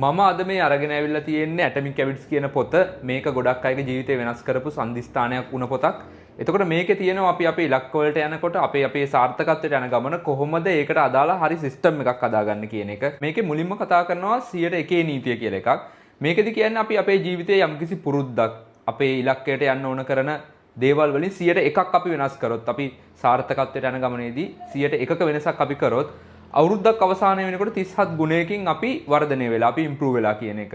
මම අද මේ අරගෙන ඇවිල්ලා තියෙන්නේ Atomic Habits කියන පොත. මේක ගොඩක් අයගේ ජීවිතේ වෙනස් කරපු සම්දිස්ථානයක් වුණ පොතක්. එතකොට මේකේ තියෙනවා අපි අපේ ඉලක්ක වලට යනකොට අපේ සාර්ථකත්වයට යන ගමන කොහොමද ඒකට අදාළ හරි සිස්ටම් එකක් හදාගන්න කියන එක. මේකේ මුලින්ම කතා කරනවා 101 නීතිය කියලා එකක්. මේකෙදි කියන්නේ අපි අපේ ජීවිතයේ යම්කිසි පුරුද්දක් අපේ ඉලක්කයට යන්න ඕන කරන දේවල් වලින් 101ක් අපි වෙනස් කරොත් අපි සාර්ථකත්වයට යන ගමනේදී 101ක වෙනසක් අපි කරොත් අවුරුද්දක් අවසානයේ වෙනකොට 37 ගුණයකින් අපි වර්ධනය වෙලා අපි ඉම්ප්‍රූව් වෙලා කියන එක.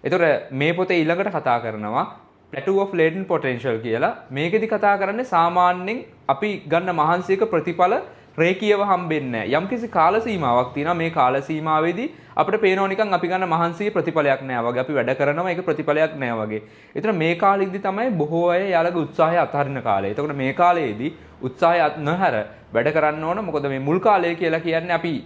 ඒතකොට මේ පොතේ ඊළඟට කතා කරනවා plateau of latent potential කියලා. මේකෙදි කතා කරන්නේ සාමාන්‍යයෙන් අපි ගන්න මහන්සියක ප්‍රතිඵල රේඛීයව හම්බෙන්නේ නැහැ. යම්කිසි කාල සීමාවක් තියෙනවා. මේ කාල සීමාවේදී අපිට පේනවා නිකන් අපි ගන්න මහන්සියේ ප්‍රතිඵලයක් නැහැ වගේ. අපි වැඩ කරනවා ඒක ප්‍රතිඵලයක් නැහැ වගේ. ඒතර මේ කාලෙදි තමයි බොහෝ අය යාළගේ උත්සාහය අත්හරින කාලය. එතකොට මේ කාලයේදී උත්සාහය නොහැර වැඩ කරන්න ඕන. මොකද මේ මුල් කාලය කියලා කියන්නේ අපි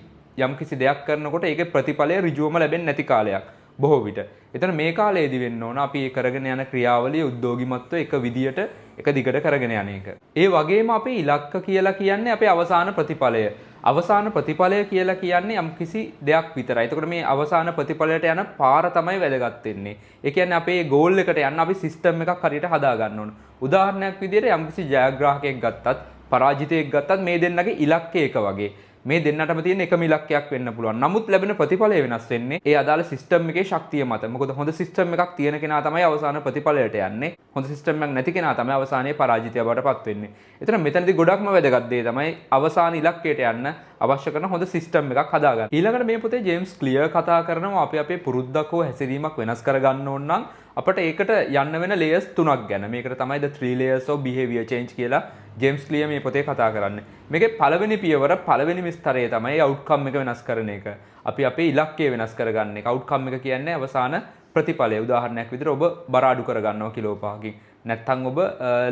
යම්කිසි දෙයක් කරනකොට ඒකේ ප්‍රතිඵලය ඍජුවම ලැබෙන්නේ නැති කාලයක් බොහෝ විට. එතන මේ කාලයේදී වෙන්න ඕන අපි ඒ කරගෙන යන ක්‍රියාවලිය උද්‍යෝගිමත්ව එක විදියට එක දිගට කරගෙන යන එක. ඒ වගේම අපේ ඉලක්ක කියලා කියන්නේ අපේ අවසාන ප්‍රතිඵලය. අවසාන ප්‍රතිඵලය කියලා කියන්නේ යම්කිසි දෙයක් විතරයි. එතකොට මේ අවසාන ප්‍රතිඵලයට යන පාර තමයි වැදගත් වෙන්නේ. ඒ කියන්නේ අපේ ගෝල් එකට යන්න අපි සිස්ටම් එකක් හරියට හදා ගන්න ඕන. උදාහරණයක් විදියට යම්කිසි ජයග්‍රාහකයෙක් ගත්තත් පරාජිතයෙක් ගත්තත් මේ දෙන්නගේ ඉලක්කය එක වගේ. මේ දෙන්නටම තියෙන එකම ඉලක්කයක් වෙන්න පුළුවන්. නමුත් ලැබෙන ප්‍රතිඵලය වෙනස් වෙන්නේ ඒ අදාළ සිස්ටම් එකේ ශක්තිය මත. මොකද හොඳ සිස්ටම් එකක් තියෙන කෙනා තමයි අවසාන ප්‍රතිඵලයට යන්නේ. හොඳ සිස්ටම් එකක් නැති කෙනා තමයි අවසානයේ පරාජිතය බවට පත් වෙන්නේ. එතන මෙතනදී ගොඩක්ම වැදගත් දේ තමයි අවසාන ඉලක්කයට යන්න අවශ්‍ය කරන හොඳ සිස්ටම් එකක් හදාගන්න. ඊළඟට මේ පොතේ ජේම්ස් ක්ලියර් කතා කරනවා අපි අපේ පුරුද්දක් හෝ හැසිරීමක් වෙනස් කරගන්න ඕන නම් අපට ඒකට යන්න වෙන layers 3ක් ගැන. මේකට තමයි the 3 layers of behavior change කියලා ජේම්ස් ක්ලියර් මේ පොතේ කතා කරන්නේ. මේකේ පළවෙනි පියවර පළවෙනි ස්තරය තමයි outcome එක වෙනස් කරන එක. අපි අපේ ඉලක්කය වෙනස් කරගන්න එක. outcome එක කියන්නේ අවසාන ප්‍රතිඵලය. උදාහරණයක් විදිහට ඔබ බර අඩු කරගන්නවා කිලෝ 5කින්. නැත්නම් ඔබ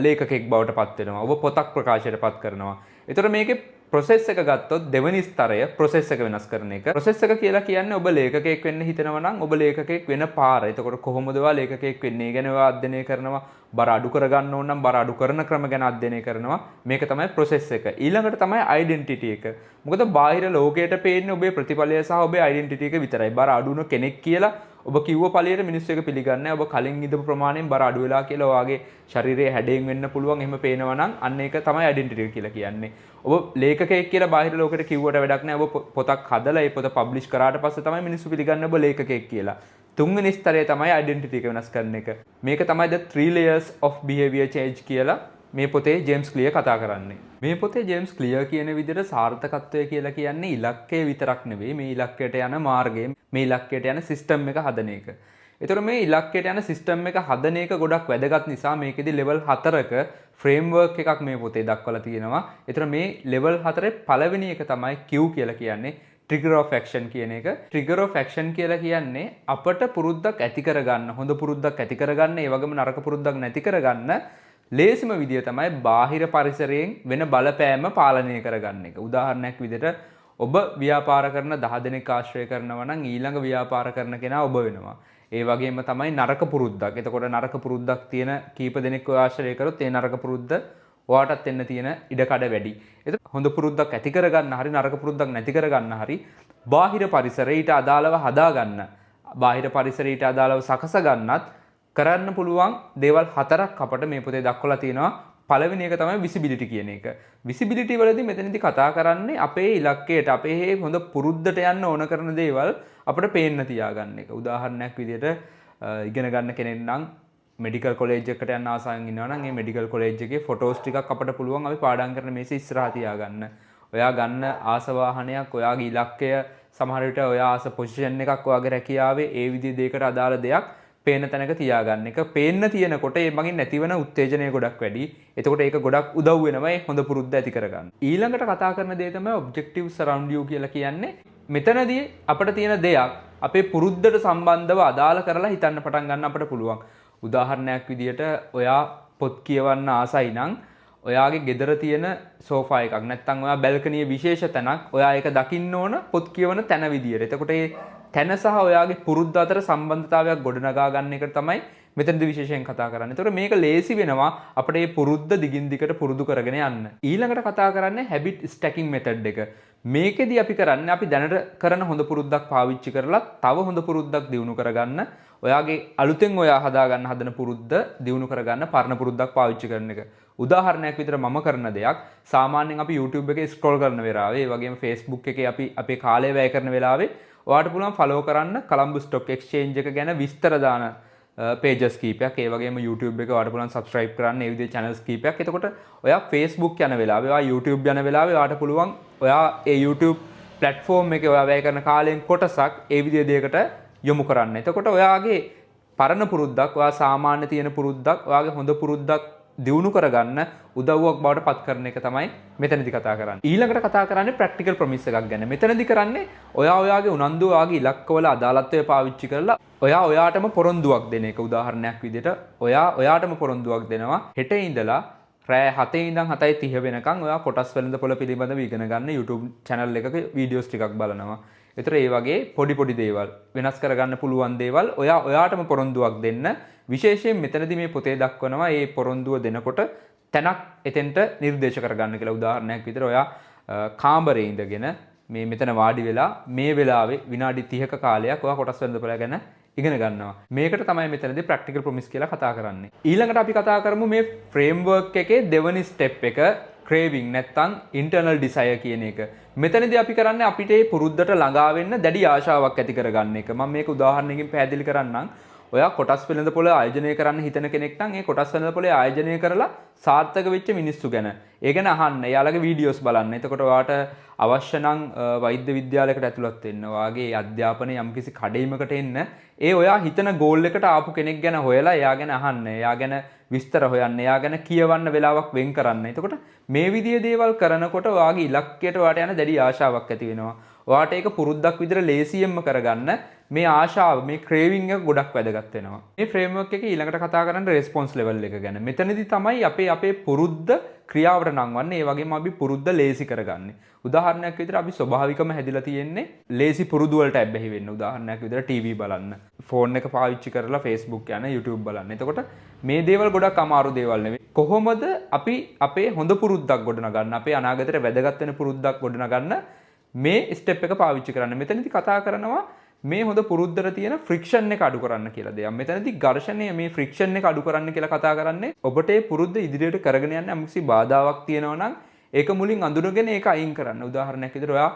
ලේඛකෙක් බවට පත් වෙනවා. ඔබ පොතක් ප්‍රකාශයට පත් කරනවා. ඒතර මේකේ process එක ගත්තොත් දෙවෙනි ස්තරය process එක වෙනස් කරන එක. process එක කියලා කියන්නේ ඔබ ලේඛකයෙක් වෙන්න හිතනවා නම් ඔබ ලේඛකයෙක් වෙන පාර. එතකොට කොහොමද ඔයා ලේඛකයෙක් වෙන්නේ ගැන ඔයා අධ්‍යයනය කරනවා. බර අඩු කරගන්න ඕන නම් බර අඩු කරන ක්‍රම ගැන අධ්‍යයනය කරනවා. මේක තමයි process එක. ඊළඟට තමයි identity එක. මොකද බාහිර ලෝකයට පේන්නේ ඔබේ ප්‍රතිඵලය සහ ඔබේ identity එක විතරයි. බර අඩුන කෙනෙක් කියලා ඔබ කිව්ව පළියට මිනිස්සු එක පිළිගන්නේ ඔබ කලින් ඉඳපු ප්‍රමාණයෙන් බර අඩු වෙලා කියලා ඔයාගේ ශරීරයේ හැඩයෙන් වෙන්න පුළුවන්. එහෙම පේනවා නම් අන්න ඒක තමයි identity කියලා කියන්නේ. ඔබ ලේඛකයෙක් කියලා බාහිර ලෝකෙට කිව්වට වැඩක් නැහැ. ඔබ පොතක් හදලා ඒ පොත පබ්ලිෂ් කරාට පස්සේ තමයි මිනිස්සු පිළිගන්නේ ඔබ ලේඛකයෙක් කියලා. තුන්වෙනි ස්තරය තමයි identity එක වෙනස් කරන එක. මේක තමයි the 3 layers of behavior change කියලා මේ පොතේ ජේම්ස් ක්ලියර් කතා කරන්නේ. මේ පොතේ ජේම්ස් ක්ලියර් කියන විදිහට සාර්ථකත්වය කියලා කියන්නේ ඉලක්කය විතරක් නෙවෙයි මේ ඉලක්කයට යන මාර්ගය, මේ ඉලක්කයට යන සිස්ටම් එක හදන එක. ඒතර මේ ඉලක්කයට යන සිස්ටම් එක හදන එක ගොඩක් වැදගත් නිසා මේකෙදි level 4ක ෆ්‍රේම්වර්ක් එකක් මේ පොතේ දක්වලා තියෙනවා. ඒතර මේ level 4 පළවෙනි එක තමයි Q කියලා කියන්නේ trigger of action කියන එක. trigger of action කියලා කියන්නේ අපට පුරුද්දක් ඇති කරගන්න, හොඳ පුරුද්දක් ඇති කරගන්න, ඒ වගේම නරක පුරුද්දක් නැති කරගන්න ලේසිම විදිය තමයි බාහිර පරිසරයෙන් වෙන බලපෑම පාලනය කරගන්න එක. උදාහරණයක් විදිහට ඔබ ව්‍යාපාර කරන 10 දෙනෙක් ආශ්‍රය කරනවා නම් ඊළඟ ව්‍යාපාර කරන කෙනා ඔබ වෙනවා. ඒ වගේම තමයි නරක පුරුද්දක්. එතකොට නරක පුරුද්දක් තියෙන කීප දෙනෙක් ඔය ආශ්‍රය කරොත් ඒ නරක පුරුද්ද ඔයාටත් එන්න තියෙන ඉඩකඩ වැඩි. එතකොට හොඳ පුරුද්දක් ඇති කරගන්න හරි නරක පුරුද්දක් නැති කරගන්න හරි බාහිර පරිසරයට අදාළව හදාගන්න, බාහිර පරිසරයට අදාළව සකස ගන්නත් කරන්න පුළුවන් දේවල් 4ක් අපට මේ පොතේ දක්වලා තියෙනවා. පළවෙනි එක තමයි visibility කියන එක. visibility වලදී මෙතනදී කතා කරන්නේ අපේ ඉලක්කයට, අපේ හොඳ පුරුද්දට යන්න ඕන කරන දේවල් අපිට පේන්න තියාගන්න එක. උදාහරණයක් විදිහට ඉගෙන ගන්න කෙනෙක් නම් මෙඩිකල් කොලේජ් එකකට යන්න ආසාවෙන් ඉන්නවා නම් ඒ මෙඩිකල් කොලේජ් එකේ ෆොටෝස් ටිකක් අපිට පුළුවන් අපි පාඩම් කරන මේසේ ඉස්සරහා තියාගන්න. ඔයා ගන්න ආස වාහනයක්, ඔයාගේ ඉලක්කය, සමහර විට ඔයා ආස පොසිෂන් එකක්, ඔයාගේ රැකියාවේ ඒ විදිහේ දෙයකට අදාළ දෙයක් පේන තැනක තියාගන්න එක. පේන්න තියෙනකොට ඒ මගින් නැතිවන උත්තේජනය ගොඩක් වැඩි. එතකොට ඒක ගොඩක් උදව් වෙනවා මේ හොඳ පුරුද්ද ඇති කරගන්න. ඊළඟට කතා කරන දේ තමයි objectives around you කියලා කියන්නේ. මෙතනදී අපිට තියෙන දෙයක් අපේ පුරුද්දට සම්බන්ධව අදාළ කරලා හිතන්න පටන් ගන්න අපිට පුළුවන්. උදාහරණයක් විදිහට ඔයා පොත් කියවන්න ආසයි නම් ඔයාගේ ගෙදර තියෙන සෝෆා එකක් නැත්නම් ඔයා බැල්කනියේ විශේෂ තැනක් ඔයා ඒක දකින්න ඕන පොත් කියවන තැන විදියට. එතකොට ඒ තැන සහ ඔයාගේ පුරුද්ද අතර සම්බන්ධතාවයක් ගොඩනගා ගන්න එක තමයි මෙතනදී විශේෂයෙන් කතා කරන්නේ. එතකොට මේක ලේසි වෙනවා අපිට මේ පුරුද්ද දිගින් දිගට පුරුදු කරගෙන යන්න. ඊළඟට කතා කරන්නේ habit stacking method එක. මේකෙදි අපි කරන්නේ අපි දැනට කරන හොඳ පුරුද්දක් පාවිච්චි කරලා තව හොඳ පුරුද්දක් දියුණු කරගන්න ඔයාගේ අලුතෙන් ඔයා හදාගන්න හදන පුරුද්ද දියුණු කරගන්න පරණ පුරුද්දක් පාවිච්චි කරන එක. උදාහරණයක් විතර මම කරන දෙයක් සාමාන්‍යයෙන් අපි YouTube එකේ ස්ක්‍රෝල් කරන වෙලාවේ ඒ වගේම Facebook එකේ අපි අපේ කාලය වැය කරන වෙලාවේ ඔයාට පුළුවන් ෆලෝ කරන්න කොලම්බස් ස්ටොක් එක්ස්චේන්ජ් එක ගැන විස්තර දාන pages කීපයක් ඒ වගේම YouTube එක ඔයාට පුළුවන් subscribe කරන්න ඒ විදිහේ channels කීපයක්. එතකොට ඔයා Facebook යන වෙලාවේ ඔයා YouTube යන වෙලාවේ ඔයාට පුළුවන් ඔයා ඒ YouTube platform එකේ ඔයා වැය කරන කාලයෙන් කොටසක් ඒ විදිහේ දෙයකට යොමු කරන්න. එතකොට ඔයාගේ පරණ පුරුද්දක් ඔයා සාමාන්‍ය තියෙන පුරුද්දක් ඔයාගේ හොඳ පුරුද්දක් දියුණු කරගන්න උදව්වක් බවට පත් කරන එක තමයි මෙතනදී කතා කරන්නේ. ඊළඟට කතා කරන්නේ ප්‍රැක්ටිකල් ප්‍රොමිස් එකක් ගැන. මෙතනදී කරන්නේ ඔයා ඔයාගේ උනන්දුව ඔයාගේ ඉලක්කවල අදාළත්වය පාවිච්චි කරලා ඔයා ඔයාටම පොරොන්දුවක් දෙන එක. උදාහරණයක් විදිහට ඔයා ඔයාටම පොරොන්දුවක් දෙනවා හෙට ඉඳලා රෑ 7 ඉඳන් 7:30 වෙනකන් ඔයා කොටස් වෙළඳපොළ පිළිබඳව ඉගෙන ගන්න YouTube channel එකක වීඩියෝස් ටිකක් බලනවා. ඒතර ඒ වගේ පොඩි පොඩි දේවල් වෙනස් කරගන්න පුළුවන් දේවල් ඔයා ඔයාටම පොරොන්දුවක් දෙන්න. විශේෂයෙන් මෙතනදී මේ පොතේ දක්වනවා මේ පොරොන්දුව දෙනකොට තැනක් එතෙන්ට නිර්දේශ කරගන්න කියලා. උදාහරණයක් විදිහට ඔයා කාමරේ ඉඳගෙන මේ මෙතන වාඩි වෙලා මේ වෙලාවේ විනාඩි 30ක කාලයක් ඔයා කොටස් වෙළඳපොළ ගැන ඉගෙන ගන්නවා. මේකට තමයි මෙතනදී ප්‍රැක්ටිකල් ප්‍රොමිස් කියලා කතා කරන්නේ. ඊළඟට අපි කතා කරමු මේ ෆ්‍රේම්වර්ක් එකේ දෙවනි ස්ටෙප් එක ක්‍රේවිං නැත්තම් ඉන්ටර්නල් ඩිසයර් කියන එක. මෙතනදී අපි කරන්නේ අපිට මේ පුරුද්දට ළඟා වෙන්න දැඩි ආශාවක් ඇති කරගන්න එක. මම මේක උදාහරණයකින් පැහැදිලි කරන්නම්. ඔයා කොටස් වෙළඳපොළ ආයෝජනය කරන්න හිතන කෙනෙක් නම් ඒ කොටස් වෙළඳපොළේ ආයෝජනය කරලා සාර්ථක වෙච්ච මිනිස්සු ගැන ඒ ගැන අහන්න. එයාලගේ වීඩියෝස් බලන්න. එතකොට ඔයාට අවශ්‍ය නම් වෛද්‍ය විද්‍යාලයකට ඇතුළත් වෙන්න. ඔයාගේ අධ්‍යාපනයේ යම්කිසි කඩේමකට එන්න. ඒ ඔයා හිතන ගෝල් එකට ආපු කෙනෙක් ගැන හොයලා එයා ගැන අහන්න. එයා ගැන විස්තර හොයන්න. එයා ගැන කියවන්න වෙලාවක් වෙන් කරන්න. එතකොට මේ විදිහේ දේවල් කරනකොට ඔයාගේ ඉලක්කයට ඔයාට යන දැඩි ආශාවක් ඇති වෙනවා. ඔයාට ඒක පුරුද්දක් විදිහට ලේසියෙන්ම කරගන්න මේ ආශාව මේ ක්‍රේවිං එක ගොඩක් වැදගත් වෙනවා. මේ ෆ්‍රේම්වර්ක් එකේ ඊළඟට කතා කරන්නේ රෙස්පොන්ස් ලෙවල් එක ගැන. මෙතනදී තමයි අපේ පුරුද්ද ක්‍රියාවට නංවන්නේ. ඒ වගේම අපි පුරුද්ද ලේසි කරගන්නේ. උදාහරණයක් විදිහට අපි ස්වභාවිකම හැදිලා තියෙන්නේ ලේසි පුරුදු වලට ඇබ්බැහි වෙන්න. උදාහරණයක් විදිහට TV බලන්න, ෆෝන් එක පාවිච්චි කරලා Facebook යන YouTube බලන්න. එතකොට මේ දේවල් ගොඩක් අමාරු දේවල් නෙවෙයි. කොහොමද අපි අපේ හොඳ පුරුද්දක් ගොඩනගන්න, අපේ අනාගතයට වැදගත් වෙන පුරුද්දක් ගොඩනගන්න මේ ස්ටෙප් එක පාවිච්චි කරන්න. මෙතනදී කතා කරනවා මේ හොඳ පුරුද්දට තියෙන ෆ්‍රික්ෂන් එක අඩු කරන්න කියලා දෙයක්. මෙතනදී ඝර්ෂණය මේ ෆ්‍රික්ෂන් එක අඩු කරන්න කියලා කතා කරන්නේ ඔබට ඒ පුරුද්ද ඉදිරියට කරගෙන යන්න යම්කිසි බාධාවක් තියෙනවා නම් ඒක මුලින් අඳුනගෙන ඒක අයින් කරන්න. උදාහරණයක් විදිහට ඔයා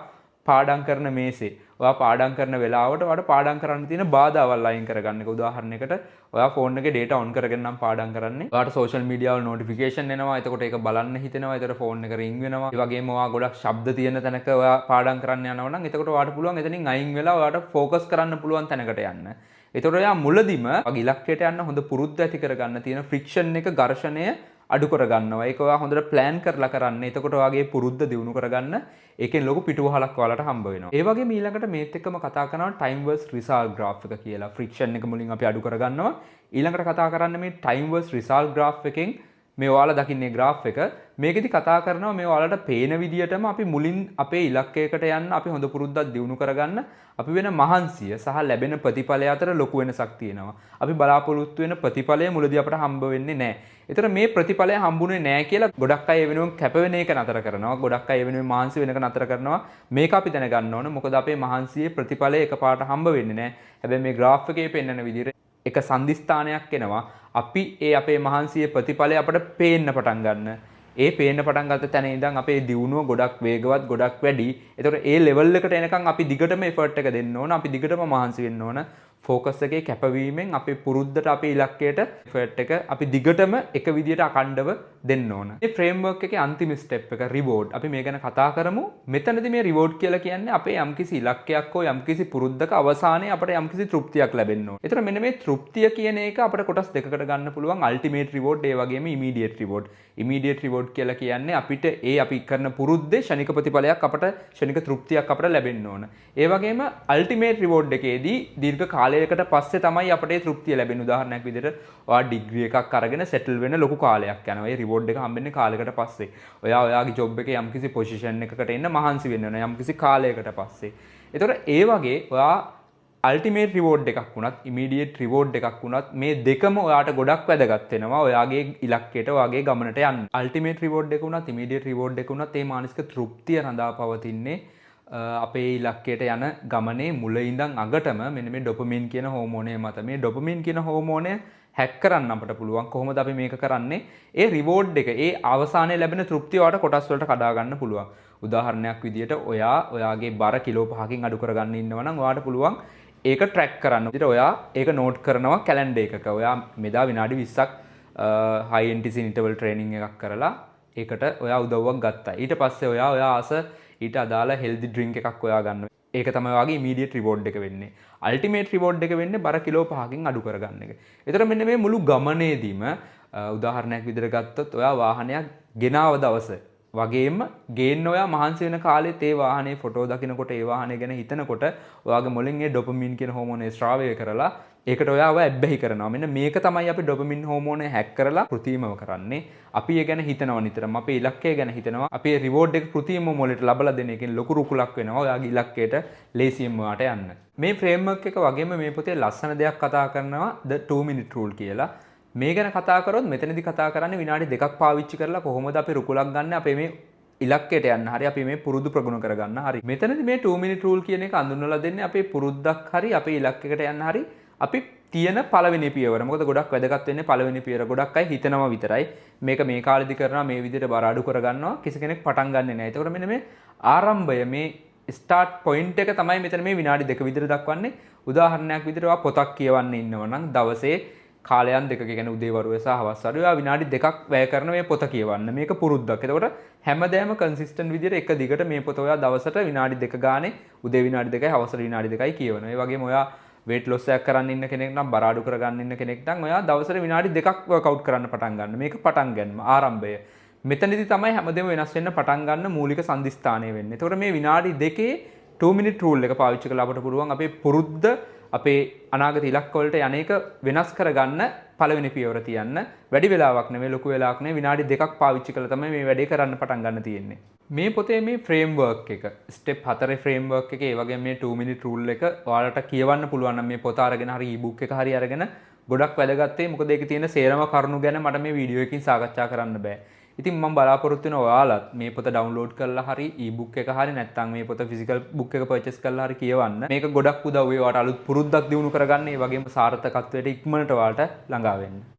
පාඩම් කරන මේසේ ඔයා පාඩම් කරන වෙලාවට ඔයාට පාඩම් කරන්න තියෙන බාධාවල් අයින් කරගන්න එක. උදාහරණයකට ඔයා ෆෝන් එකේ data on කරගෙන නම් පාඩම් කරන්නේ. ඔයාට social media වල notification එනවා. එතකොට ඒක බලන්න හිතෙනවා. එතකොට ෆෝන් එක ring වෙනවා. ඒ වගේම ඔයා ගොඩක් ශබ්ද තියෙන තැනක ඔයා පාඩම් කරන්න යනවා නම් එතකොට ඔයාට පුළුවන් එතනින් අයින් වෙලා ඔයාට focus කරන්න පුළුවන් තැනකට යන්න. එතකොට ඔයා මුලදිම ඔයාගේ ඉලක්කයට යන්න හොඳ පුරුද්ද ඇති කරගන්න තියෙන friction එක ඝර්ෂණය අඩු කරගන්නවා. ඒක ඔයා හොඳට ප්ලෑන් කරලා කරන්න. එතකොට ඔයාගේ පුරුද්ද දියුණු කරගන්න ඒකෙන් ලොකු පිටුවහලක් ඔයාලට හම්බ වෙනවා. ඒ වගේම ඊළඟට මේත් එක්කම කතා කරනවා time versus result graph එක කියලා. friction එක මුලින් අපි අඩු කරගන්නවා. ඊළඟට කතා කරන්නේ මේ time versus result graph එකෙන් මේ ඔයාලා දකින්නේ graph එක. මේකෙදි කතා කරනවා මේ ඔයාලට පේන විදියටම අපි මුලින් අපේ ඉලක්කයකට යන්න අපි හොඳ පුරුද්දක් දියුණු කරගන්න අපි වෙන මහන්සිය සහ ලැබෙන ප්‍රතිඵලය අතර ලොකු වෙනසක් තියෙනවා. අපි බලාපොරොත්තු වෙන ප්‍රතිඵලය මුලදී අපට හම්බ වෙන්නේ නැහැ. ඒතර මේ ප්‍රතිඵලය හම්බුනේ නැහැ කියලා ගොඩක් අය වෙනුවෙන් කැප වෙන එක නතර කරනවා. ගොඩක් අය වෙනුවෙන් මහන්සි වෙන එක නතර කරනවා. මේක අපි දැනගන්න ඕන. මොකද අපේ මහන්සියේ ප්‍රතිඵලය එකපාරට හම්බ වෙන්නේ නැහැ. හැබැයි මේ graph එකේ පෙන්වන විදිහට එක සංදිස්ථානයක් එනවා. අපි ඒ අපේ මහන්සියේ ප්‍රතිඵලය අපට පේන්න පටන් ගන්න. ඒ පේන්න පටන් ගත්ත තැන ඉඳන් අපේ දියුණුව ගොඩක් වේගවත් ගොඩක් වැඩි. ඒතකොට ඒ ලෙවල් එකට එනකන් අපි දිගටම එෆර්ට් එක දෙන්න ඕන. අපි දිගටම මහන්සි වෙන්න ඕන. ෆෝකස් එකේ කැපවීමෙන් අපේ පුරුද්දට අපේ ඉලක්කයට එෆර්ට් එක අපි දිගටම එක විදියට අඛණ්ඩව දෙන්න ඕන. මේ ෆ්‍රේම්වර්ක් එකේ අන්තිම ස්ටෙප් එක රිවෝඩ්. අපි මේ ගැන කතා කරමු. මෙතනදී මේ රිවෝඩ් කියලා කියන්නේ අපේ යම්කිසි ඉලක්කයක් හෝ යම්කිසි පුරුද්දක අවසානයේ අපට යම්කිසි තෘප්තියක් ලැබෙන්න ඕන. ඒතර මෙන්න මේ තෘප්තිය කියන එක අපිට කොටස් දෙකකට ගන්න පුළුවන්. අල්ටිමේට් රිවෝඩ් ඒ වගේම ඉමීඩියට් රිවෝඩ්. ඉමීඩියට් රිවෝඩ් කියලා කියන්නේ අපිට අපි කරන පුරුද්දේ ෂණික ප්‍රතිඵලයක් අපට ෂණික තෘප්තියක් අපට ලැබෙන්න ඕන. ඒ වගේම අල්ටිමේට් රිවෝඩ් එකේදී දීර්ඝ කාලයකට පස්සේ තමයි අපට ඒ තෘප්තිය ලැබෙන්නේ. උදාහරණයක් විදිහට ඔයා ඩිග්‍රී එකක් අරගෙන සෙටල් වෙන්න ලොකු කාලයක් යනවා. ඒ රිවෝඩ් එක හම්බෙන්නේ කාලයකට පස්සේ. ඔයාගේ ජොබ් එකේ යම්කිසි පොසිෂන් එකකට එන්න මහන්සි වෙන්න ඕන යම්කිසි කාලයකට පස්සේ. ඒතකොට ඒ වගේ ඔයා අල්ටිමේට් රිවෝඩ් එකක් වුණත් ඉමීඩියට් රිවෝඩ් එකක් වුණත් මේ දෙකම ඔයාට ගොඩක් වැදගත් වෙනවා ඔයාගේ ඉලක්කයට ඔයාගේ ගමනට යන්න. අල්ටිමේට් රිවෝඩ් එක වුණත් ඉමීඩියට් රිවෝඩ් එක වුණත් මේ මානසික තෘප්තිය රඳා පවතින්නේ අපේ ඉලක්කයට යන ගමනේ මුල ඉඳන් අගටම මෙන්න මේ ඩොපමින් කියන හෝමෝනය මත මේ ඩොපමින් කියන හෝමෝනය හැක් කරන්න අපට පුළුවන්. කොහොමද අපි මේක කරන්නේ? ඒ රිවෝඩ් එක, ඒ අවසානයේ ලැබෙන තෘප්තිය ඔයාලට කොටස් වලට කඩා ගන්න පුළුවන්. උදාහරණයක් විදියට ඔයාගේ බර කිලෝ 5කින් අඩු කරගන්න ඉන්නවා නම් ඔයාලට පුළුවන් ඒක ට්‍රැක් කරන්න. විදියට ඔයා ඒක නෝට් කරනවා කැලෙන්ඩර් එකක. ඔයා මෙදා විනාඩි 20ක් high intensity interval training එකක් කරලා ඒකට ඔයා උදව්වක් ගත්තා. ඊට පස්සේ ඔයා ආස ඊට අදාළ healthy drink එකක් ඔයා ගන්න. ඒක තමයි ඔයාගේ immediate reward එක වෙන්නේ. ultimate reward එක වෙන්නේ බර කිලෝ 5කින් අඩු කරගන්න එක. ඒතර මෙන්න මේ මුළු ගමනේදීම උදාහරණයක් විදිහට ගත්තොත් ඔයා වාහනයක් ගෙනාව දවස වගේම ගේන්න ඔයා මහන්සි වෙන කාලෙත් ඒ වාහනේ ෆොටෝ දකිනකොට ඒ වාහනේ ගැන හිතනකොට ඔයාගේ මොළෙන් ඒ ඩොපමින් කියන හෝමෝනේ ස්‍රාවය කරලා ඒකට ඔයාව ඇබ්බැහි කරනවා. මෙන්න මේක තමයි අපි ඩොපමින් හෝමෝනේ හැක් කරලා කෘතිමව කරන්නේ. අපි ඒ ගැන හිතනවා නිතරම. අපේ ඉලක්කය ගැන හිතනවා. අපි ඒ රිවෝඩ් එක කෘතිමව මොළයට ලබලා දෙන එකෙන් ලොකු රුකුලක් වෙනවා ඔයාගේ ඉලක්කයට ලේසියෙන්ම වාට යන්න. මේ ෆ්‍රේම්වර්ක් එක වගේම මේ පොතේ ලස්සන දෙයක් කතා කරනවා the 2 minute rule කියලා. මේ ගැන කතා කරොත් මෙතනදී කතා කරන්නේ විනාඩි 2ක් පාවිච්චි කරලා කොහොමද අපි රුකුලක් ගන්න අපේ මේ ඉලක්කයට යන්න හරි අපි මේ පුරුදු ප්‍රගුණ කරගන්න හරි. මෙතනදී මේ 2 minute rule කියන එක අඳුන්වලා දෙන්නේ අපේ පුරුද්දක් හරි අපේ ඉලක්කයකට යන්න හරි අපි තියෙන පළවෙනි පියවර. මොකද ගොඩක් වැදගත් වෙන්නේ පළවෙනි පියවර. ගොඩක් අය හිතනවා විතරයි. මේක මේ කාලෙදි කරනවා මේ විදිහට බර අඩු කරගන්නවා. කිසි කෙනෙක් පටන් ගන්නෙ නැහැ. ඒතකොට මෙන්න මේ ආරම්භය මේ ස්ටාර්ට් පොයින්ට් එක තමයි මෙතන මේ විනාඩි 2 විතර දක්වන්නේ. උදාහරණයක් විදිහට ඔයා පොතක් කියවන්න ඉන්නවා නම් දවසේ කාලයන් දෙකක කියන්නේ උදේ වරුවේ සහ හවස් වරුවේ විනාඩි 2ක් වැය කරන මේ පොත කියවන්න. මේක පුරුද්දක්. එතකොට හැමදේම කන්සිස්ටන්ට් විදිහට එක දිගට මේ පොත ඔයා දවසට විනාඩි 2 ගානේ උදේ විනාඩි 2යි හවසට විනාඩි 2යි කියවනවා. ඒ වගේම ඔයා weight loss එකක් කරන්න ඉන්න කෙනෙක් නම් බර අඩු කරගන්න ඉන්න කෙනෙක් නම් ඔයා දවසට විනාඩි 2ක් workout කරන්න පටන් ගන්න. මේක පටන් ගන්න ආරම්භය. මෙතනදී තමයි හැමදේම වෙනස් වෙන්න පටන් ගන්න මූලික සම්දිස්ථානය වෙන්නේ. එතකොට මේ විනාඩි 2 2 minute rule එක පාවිච්චි කරලා අපට පුළුවන් අපේ පුරුද්ද අපේ අනාගත ඉලක්ක වලට යන්නේක වෙනස් කරගන්න පළවෙනි පියවර තියන්න. වැඩි වෙලාවක් නෙමෙයි ලොකු වෙලාවක් නෙමෙයි විනාඩි 2ක් පාවිච්චි කරලා තමයි මේ වැඩේ කරන්න පටන් ගන්න තියෙන්නේ. මේ පොතේ මේ ෆ්‍රේම්වර්ක් එක ස්ටෙප් 4 ෆ්‍රේම්වර්ක් එක ඒ වගේම මේ 2 minute rule එක ඔයාලට කියවන්න පුළුවන් නම් මේ පොත අරගෙන හරි e-book එක හරි අරගෙන ගොඩක් වැදගත් වෙයි. මොකද ඒකේ තියෙන සේරම කරුණු ගැන මට මේ වීඩියෝ එකකින් සාකච්ඡා කරන්න බෑ. ඉතින් මම බලාපොරොත්තු වෙනවා ඔයාලත් මේ පොත ඩවුන්ලෝඩ් කරලා හරි e-book එක හරි නැත්නම් මේ පොත ෆිසිකල් බුක් එක පර්චේස් කරලා හරි කියවන්න. මේක ගොඩක් උදව් වෙයි ඔයාලට අලුත් පුරුද්දක් දිනු කරගන්න. ඒ වගේම සාර්ථකත්වයට ඉක්මනට ඔයාලට ළඟා වෙන්න.